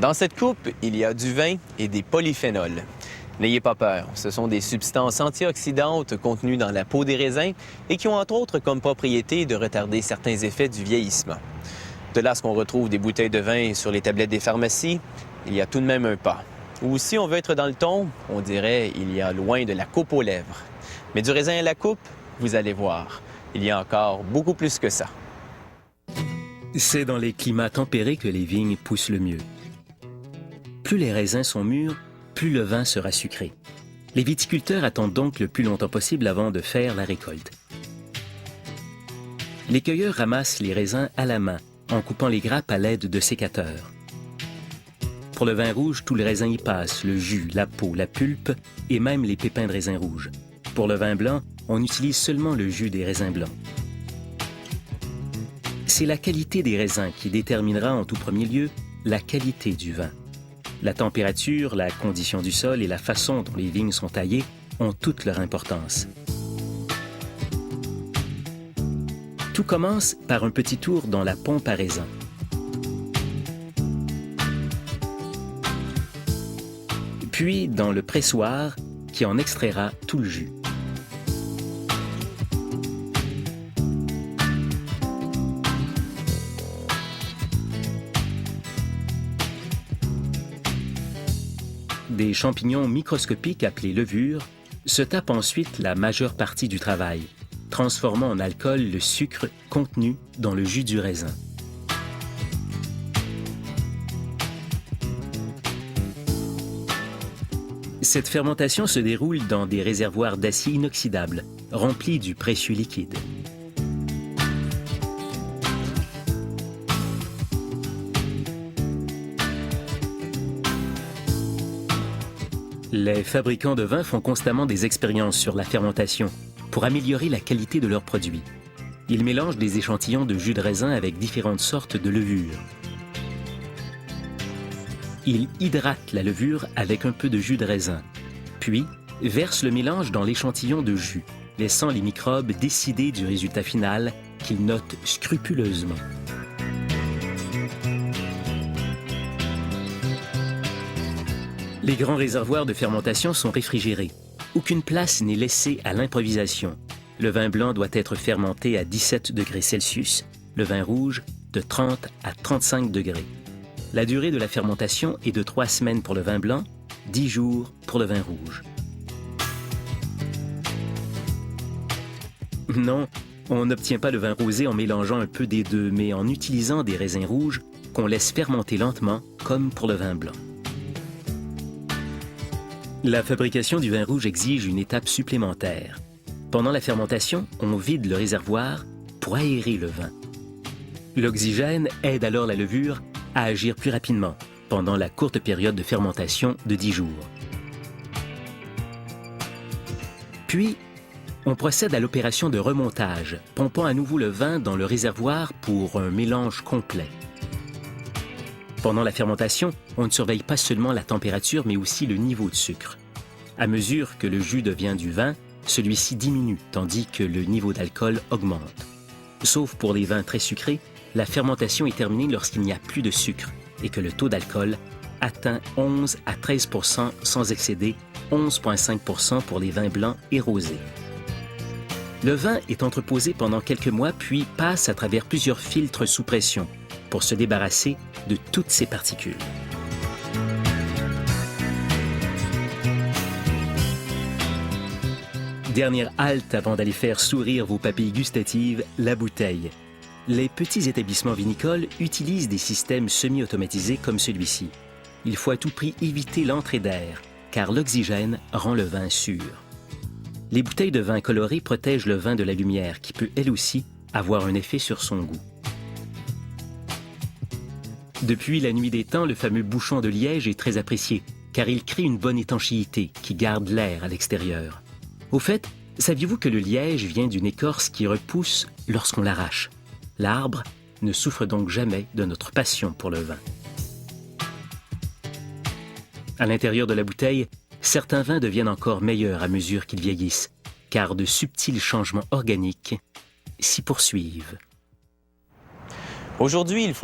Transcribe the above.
Dans cette coupe, il y a du vin et des polyphénols. N'ayez pas peur, ce sont des substances antioxydantes contenues dans la peau des raisins et qui ont entre autres comme propriété de retarder certains effets du vieillissement. De là à ce qu'on retrouve des bouteilles de vin sur les tablettes des pharmacies, il y a tout de même un pas. Ou si on veut être dans le ton, on dirait il y a loin de la coupe aux lèvres. Mais du raisin à la coupe, vous allez voir, il y a encore beaucoup plus que ça. C'est dans les climats tempérés que les vignes poussent le mieux. Plus les raisins sont mûrs, plus le vin sera sucré. Les viticulteurs attendent donc le plus longtemps possible avant de faire la récolte. Les cueilleurs ramassent les raisins à la main, en coupant les grappes à l'aide de sécateurs. Pour le vin rouge, tout le raisin y passe, le jus, la peau, la pulpe et même les pépins de raisin rouge. Pour le vin blanc, on utilise seulement le jus des raisins blancs. C'est la qualité des raisins qui déterminera en tout premier lieu la qualité du vin. La température, la condition du sol et la façon dont les vignes sont taillées ont toute leur importance. Tout commence par un petit tour dans la pompe à raisin. Puis dans le pressoir qui en extraira tout le jus. Des champignons microscopiques appelés levures se tapent ensuite la majeure partie du travail, transformant en alcool le sucre contenu dans le jus du raisin. Cette fermentation se déroule dans des réservoirs d'acier inoxydable, remplis du précieux liquide. Les fabricants de vin font constamment des expériences sur la fermentation pour améliorer la qualité de leurs produits. Ils mélangent des échantillons de jus de raisin avec différentes sortes de levures. Ils hydratent la levure avec un peu de jus de raisin, puis versent le mélange dans l'échantillon de jus, laissant les microbes décider du résultat final qu'ils notent scrupuleusement. Les grands réservoirs de fermentation sont réfrigérés. Aucune place n'est laissée à l'improvisation. Le vin blanc doit être fermenté à 17 degrés Celsius, le vin rouge de 30 à 35 degrés. La durée de la fermentation est de 3 semaines pour le vin blanc, 10 jours pour le vin rouge. Non, on n'obtient pas le vin rosé en mélangeant un peu des deux, mais en utilisant des raisins rouges qu'on laisse fermenter lentement, comme pour le vin blanc. La fabrication du vin rouge exige une étape supplémentaire. Pendant la fermentation, on vide le réservoir pour aérer le vin. L'oxygène aide alors la levure à agir plus rapidement pendant la courte période de fermentation de 10 jours. Puis, on procède à l'opération de remontage, pompant à nouveau le vin dans le réservoir pour un mélange complet. Pendant la fermentation, on ne surveille pas seulement la température, mais aussi le niveau de sucre. À mesure que le jus devient du vin, celui-ci diminue, tandis que le niveau d'alcool augmente. Sauf pour les vins très sucrés, la fermentation est terminée lorsqu'il n'y a plus de sucre et que le taux d'alcool atteint 11 à 13 % sans excéder 11,5 % pour les vins blancs et rosés. Le vin est entreposé pendant quelques mois puis passe à travers plusieurs filtres sous pression pour se débarrasser de toutes ces particules. Dernière halte avant d'aller faire sourire vos papilles gustatives, la bouteille. Les petits établissements vinicoles utilisent des systèmes semi-automatisés comme celui-ci. Il faut à tout prix éviter l'entrée d'air, car l'oxygène rend le vin sûr. Les bouteilles de vin coloré protègent le vin de la lumière, qui peut elle aussi avoir un effet sur son goût. Depuis la nuit des temps, le fameux bouchon de liège est très apprécié, car il crée une bonne étanchéité qui garde l'air à l'extérieur. Au fait, saviez-vous que le liège vient d'une écorce qui repousse lorsqu'on l'arrache? L'arbre ne souffre donc jamais de notre passion pour le vin. À l'intérieur de la bouteille, certains vins deviennent encore meilleurs à mesure qu'ils vieillissent, car de subtils changements organiques s'y poursuivent. Aujourd'hui, il faut